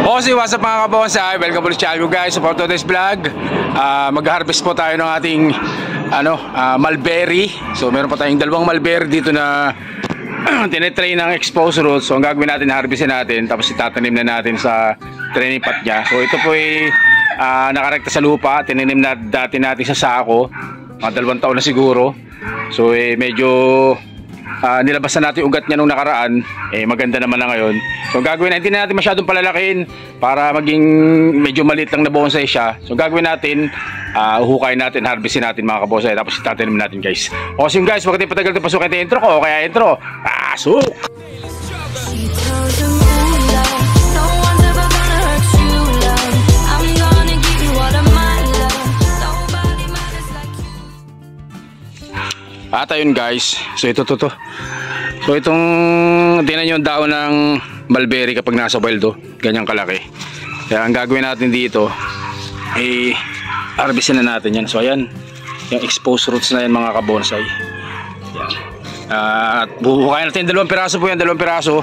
Okay, what's up mga kabonsai? Welcome ulit sa channel guys. For today's vlog, mag-harvest po tayo ng ating mulberry. So meron pa tayong dalawang mulberry dito na tinetray ng exposed roots. So ang gagawin natin, harvestin natin, tapos itatanim na natin sa training pot niya. So ito po ay nakarekta sa lupa. Tinanim na dati natin sa sako, mga 2 taon na siguro. So medyo nilabas na natin yung ugat niya nung nakaraan, maganda naman na ngayon. So gagawin natin, hindi natin masyadong palalakihin para maging medyo maliit lang na bonsai siya. So gagawin natin, uhukayin natin, harvestin natin mga kabonsai, tapos itatanim natin guys. O so guys, wag natin patagal ito, pasukin natin intro ko, kaya intro, pasok! At ayun guys, so ito. So itong, tingnan nyo yung daon ng mulberry kapag nasa wild, ganyang kalaki. Kaya ang gagawin natin dito, harvestin na natin yan. So ayan, yung exposed roots na yan mga kabonsai. Yan. At buhukayin natin 2 piraso po yan, 2 piraso.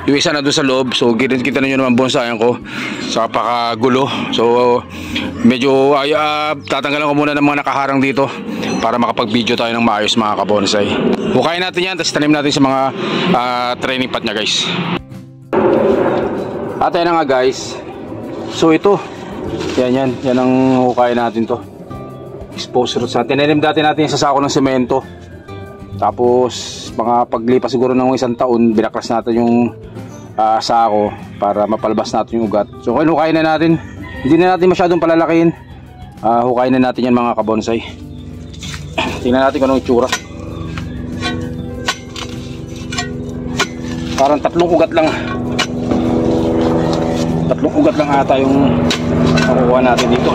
Yung isa na doon sa loob. So kita nyo naman bonsayan ko sa pakagulo. So medyo tatanggalan ko muna ng mga nakaharang dito para makapag-video tayo ng maayos mga kabonsai. Hukayin natin yan, tapos tanim natin sa mga training pot nya guys. At yan na nga guys. So ito, yan ang hukayin natin to. Exposed roots. Tinanim dati natin sa sako ng semento. Tapos mga paglipas siguro ng 1 taon, binaklas natin yung sako para mapalabas natin yung ugat. So kung hukayin na natin, hindi na natin masyadong palalakihin. Hukayin na natin yan mga kabonsai. Tingnan natin kung anong itsura. Parang 3 ugat lang. 3 ugat lang ata yung nakukuha natin dito.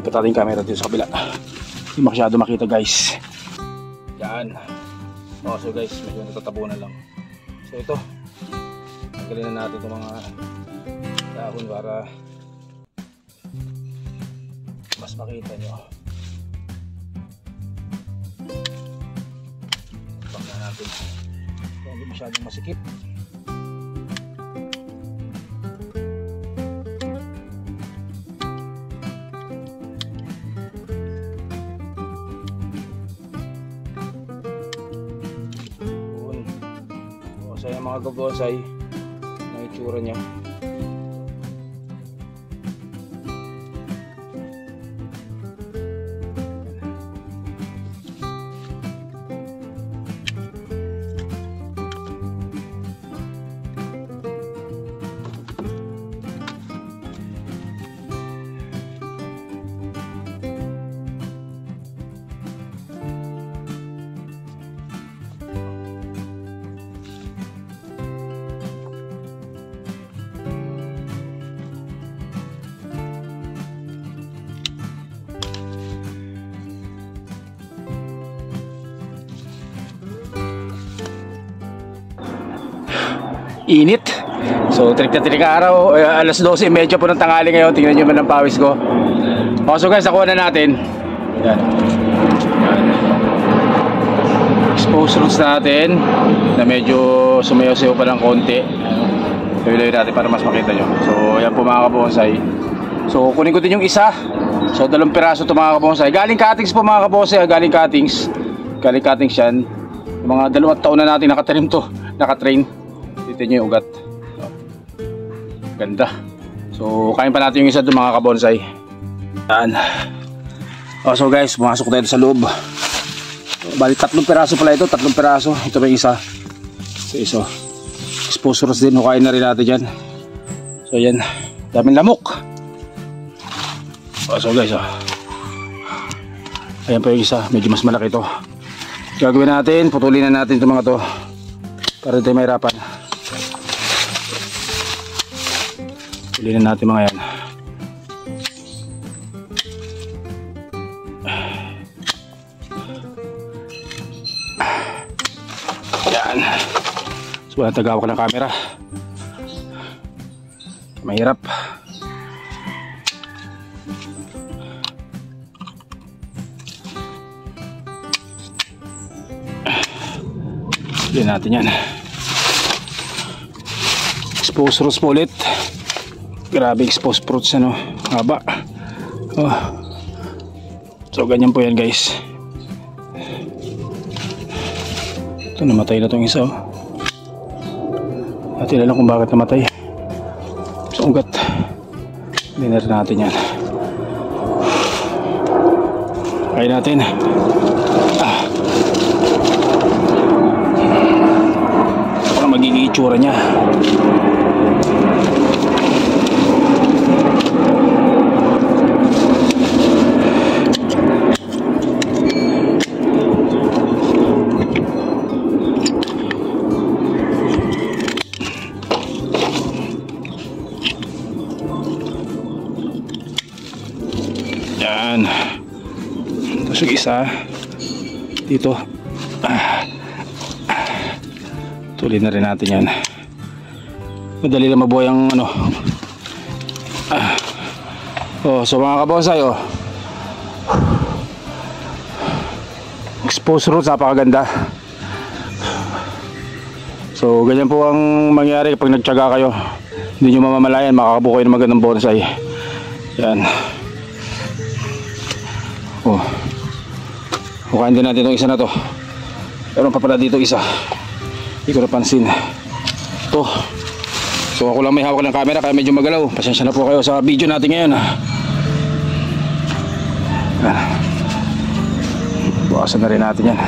Ipat natin yung camera dito sa kabila, hindi masyado makita guys. Yan. So guys, medyo natatabunan lang. So ito, tanggalin na natin itong mga dahon para mas makita nyo. Baka natin hindi masyadong masikip. So yung mga kabonsai, ang itsura niya. Init. So tirik na tirik araw, alas 12:30 po ng tanghali ngayon. Tingnan nyo man ang pawis ko. So guys, nakuha na natin. Yan. Exposed roots natin na medyo sumayaw-sayaw pa ng konti. Tuloy natin para mas makita nyo. So yan po mga kabonsai. So kunin ko din yung isa. So 2 piraso ito mga kabonsai. Galing cuttings po mga kabonsai. Galing cuttings yan. Yung mga 2 taon na natin nakatanim to, nakatrain. Dito nyo yung ugat. Ganda. So kain pa natin yung isa doon mga kabonsai. Yan. So guys, pumasok tayo sa loob. Bali 3 piraso pala ito, 3 piraso. Ito pa yung isa. So exposed roots din, hukain na rin natin dyan. So yan, daming lamok. So guys, ayan pa yung isa, medyo mas malaki ito. Gagawin natin, putulin na natin itong mga to para hindi tayo mahirapan. Putulin na natin mga yan. Yan. So walang tagawak ng camera. Mahirap. Huli natin yan. Exposed roots po ulit. Grabe exposed fruits, ano, haba. Oh. So ganyan po yan guys. Ito, namatay na itong isa, oh. At alam kung bakit namatay. So ugat. Dinner natin yan. Kain natin. Ano magiging itsura niya. Yan. Tapos yung isa dito. Tuloy na rin natin yan. Madali lang mabuhay ang ano. Oh, so mga kabonsay, oh. Exposed roots, napakaganda. So ganyan po ang mangyari kapag nagtiyaga kayo. Hindi nyo mamamalayan, makakabuo kayo ng magandang bonsai. Yan. Oh. Hukain din natin itong isa na to. Meron pa pala dito isa. Hindi ko napansin. Ito. So ako lang may hawak ng camera kaya medyo magalaw. Pasensya na po kayo sa video natin ngayon. Bukasan na rin natin yan.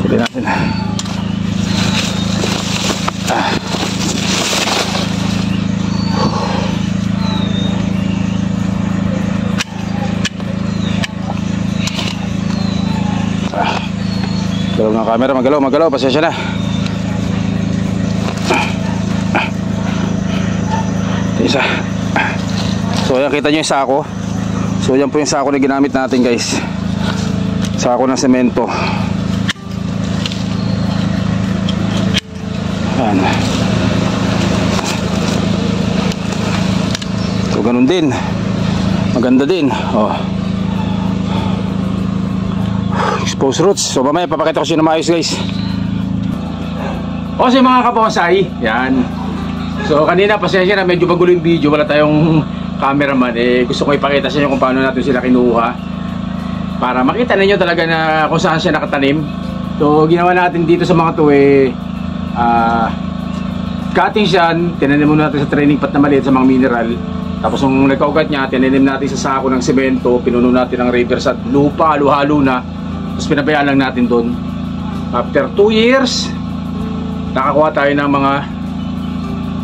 Tuloy natin. Galaw ng camera, magalaw, pasensya na. Isa. So ayan, kita nyo yung sako. So yan po yung sako na ginamit natin guys. Sako ng semento. Ayan. So ganun din. Maganda din. Oh. Exposed roots. So mamaya papakita ko siya na maayos guys. O so mga kabonsai, yan. So kanina pasensya na medyo magulo yung video, wala tayong cameraman. Gusto ko ipakita sa inyo kung paano natin sila kinuha para makita ninyo talaga na kung saan siya nakatanim. So ginawa natin dito sa mga to cutting siya. Tinanim muna natin sa training pot na maliit sa mga mineral. Tapos nung nagkaugat niya, tinanim natin sa sako ng semento, pinuno natin ng reverse at lupa, halo-halo na. Tapos pinabayaan lang natin doon. After 2 years, nakakuha tayo ng mga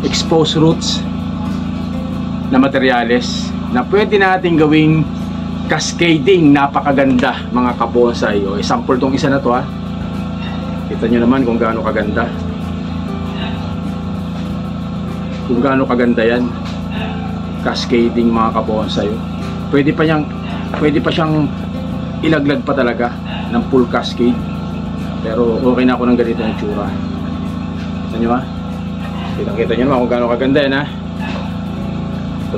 exposed roots na materyales na pwede natin gawing cascading. Napakaganda mga kabonsai. O, sample tong isa na to, ha. Kita nyo naman kung gaano kaganda. Kung gaano kaganda yan. Cascading mga kabonsai. Pwede pa siyang ilaglag pa talaga ng full cascade. Pero okay na ako ng ganito yung tsura. Kita nyo, ha? Kita nyo naman kung gaano kaganda yan, ha.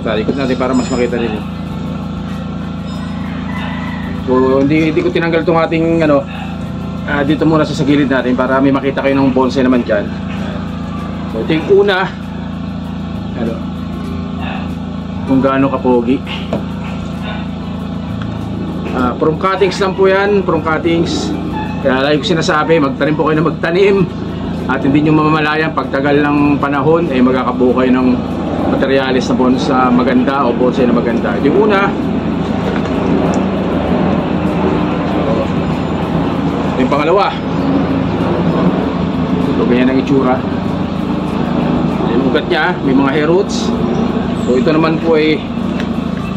Talikod natin para mas makita ninyo. So hindi ko tinanggal itong ating ano, dito muna sa gilid natin para may makita kayo ng bonsai naman dyan. So ito yung una, ano, kung gaano kapogi. From cuttings lang po yan, from cuttings. Kaya lagi ko sinasabi, magtanim po kayo na magtanim. At hindi nyo mamamalayan, pagtagal ng panahon, magkakabuo kayo ng materyales na bonsai maganda o bonsai na maganda. Yung una, yung pangalawa, so ganyan ang itsura. Yung ugat niya, may mga hair roots. So ito naman po ay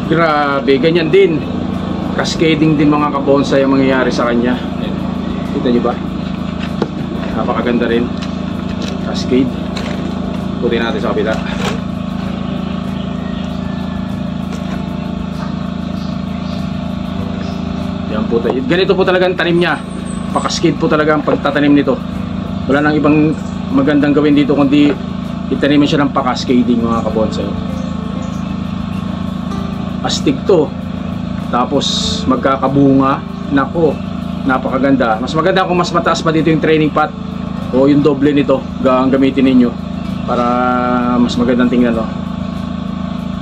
grabe, ganyan din. Cascading din mga kabonsai ang mangyayari sa kanya. Kita nyo ba? Napakaganda rin. Cascade. Putin natin sa kabila. Yan po tayo. Ganito po talagang tanim niya. napaka-skid po talaga ang pagtatanim nito. Wala nang ibang magandang gawin dito kundi itanimin siya ng paka-cascading mga kabonsai. Astig to, tapos magkakabunga. Nako, napakaganda. Mas maganda kung mas mataas pa dito yung training pot o yung doble nito ang gamitin ninyo para mas magandang tingnan, no?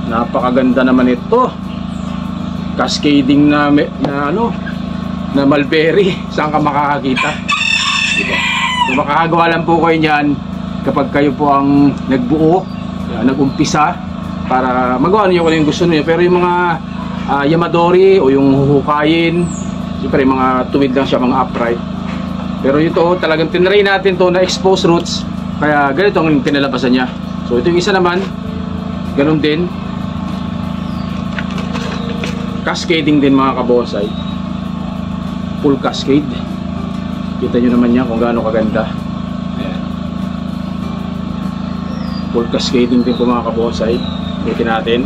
Napakaganda naman ito. Cascading na ano, na mulberry. Saan ka makakakita? Diba? So, makakagawa lang po kayo niyan kapag kayo po ang nagbuo, nag-umpisa para magawa niyo kung yung gusto niyo. Pero yung mga yamadori o yung huhukayin, siyempre mga tuwid lang siya, mga upright. Pero ito talagang tinry natin to na exposed roots, kaya ganito ang pinalabasan niya. So ito yung isa naman, ganun din, cascading din mga kabonsai, full cascade. Kita nyo naman yan kung gaano kaganda. Ayan. Full cascading din po mga kabonsai. Ito natin.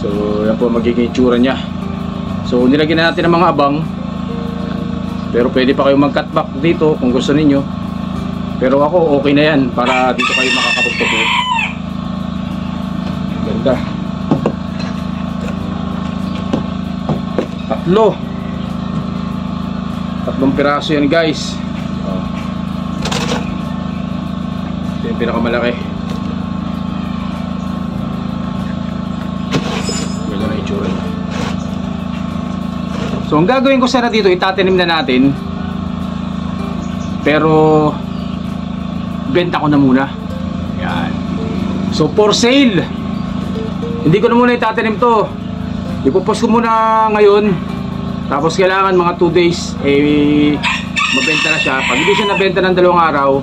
So yan po magiging itsura nya. So nilagyan na natin ng mga abang, pero pwede pa kayong mag-cut back dito kung gusto ninyo. Pero ako okay na yan para dito kayo makakapagtupo. Ganda. Tatlong piraso yan guys. Ito yung pinakamalaki. Ganda na itsura niya. So ang gagawin ko sana dito, itatanim na natin, pero benta ko na muna. Yan. So for sale, hindi ko na muna itatanim to. Ipopost ko muna ngayon, tapos kailangan mga 2 days mabenta na siya. Pag hindi siya nabenta ng 2 araw,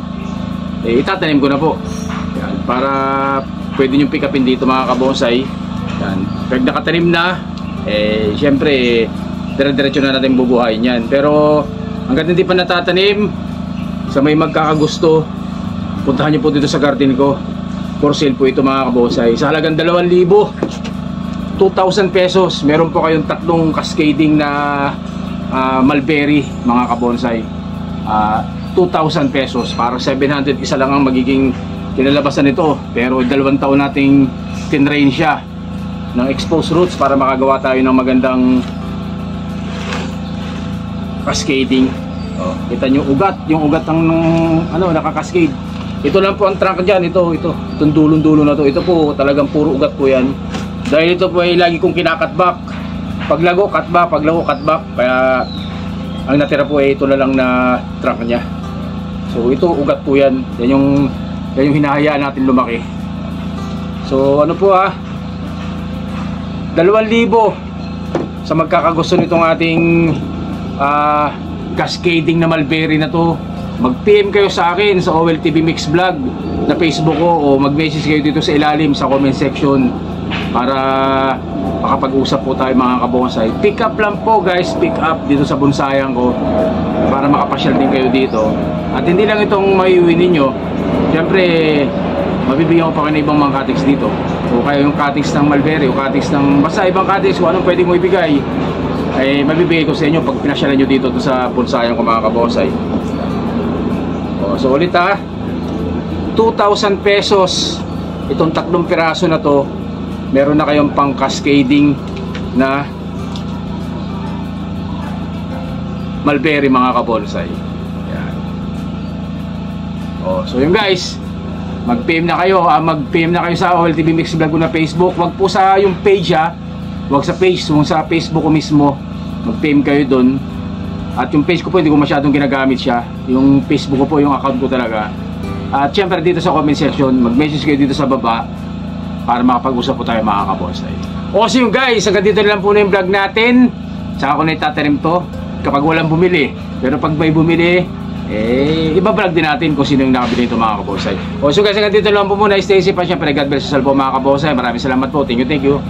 itatanim ko na po. Yan. Para pwede nyo pick upin dito mga kabonsai. Yan. Pag nakatanim na, syempre dire-diretso na natin bubuhayin yan. Pero hanggat hindi pa natatanim, sa may magkakagusto, puntahan nyo po dito sa garden ko. For sale po ito mga kabonsai. Sa halagang 2,000, 2,000 pesos, meron po kayong tatlong cascading na mulberry mga kabonsai. 2,000 pesos para 700, isa lang ang magiging kinalabasan nito. Pero 2 taon nating tinrain siya ng exposed roots para makagawa tayo ng magandang cascading. Kita nyo yung ugat ng ano, nakakascade. Ito lang po ang trunk dyan. Itong dulong-dulo na to. Ito po talagang puro ugat po yan. Dahil ito po ay lagi kong kinakatback. Paglago, cutback. Paglago, cutback. Kaya ang natira po ay ito na lang na trunk nya. So ito ugat po yan. Yan yung hinahayaan natin lumaki. So ano po 2,000 sa magkakagusto nitong ating cascading na mulberry na to. Mag-PM kayo sa akin sa OLTV Mix Vlog na Facebook ko, o mag-message kayo dito sa ilalim sa comment section para makapag-usap po tayo mga kabonsai. Pick up lang po guys, pick up dito sa bonsayan ko para makapasyal din kayo dito. At hindi lang itong maiuwi ninyo, syempre mabibigyan ko pa kayo ng ibang mga cuttings dito, o kaya yung cuttings ng mulberry o cuttings ng basta ibang cuttings kung anong pwede mo ibigay ay mabibigay ko sa inyo pag pinasyalan nyo dito sa bonsayan ko mga kabonsai. So ulit 2,000 pesos itong 3 piraso na to. Meron na kayong pang cascading na mulberry mga kabonsai. Yan. So yun guys, mag-PM na kayo, mag-PM na kayo sa OLTV Mix Vlog na Facebook. Wag po sa yung page wag sa page, kung sa Facebook ko mismo mag-PM kayo doon. At yung page ko po hindi ko masyadong ginagamit siya. Yung Facebook ko po yung account ko talaga. At syempre dito sa comment section, mag-message kayo dito sa baba para makapag-usap po tayo mga kabonsai. So yung guys, hanggang dito na lang po na yung vlog natin. Saka ko na itatanim to kapag walang bumili. Pero pag may bumili, iba-vlog din natin kung sino yung nakabili ito mga kabonsai. So guys, hanggang dito na lang po muna. Stay safe pa syempre. God bless us all po mga kabonsai. Maraming salamat po. Thank you.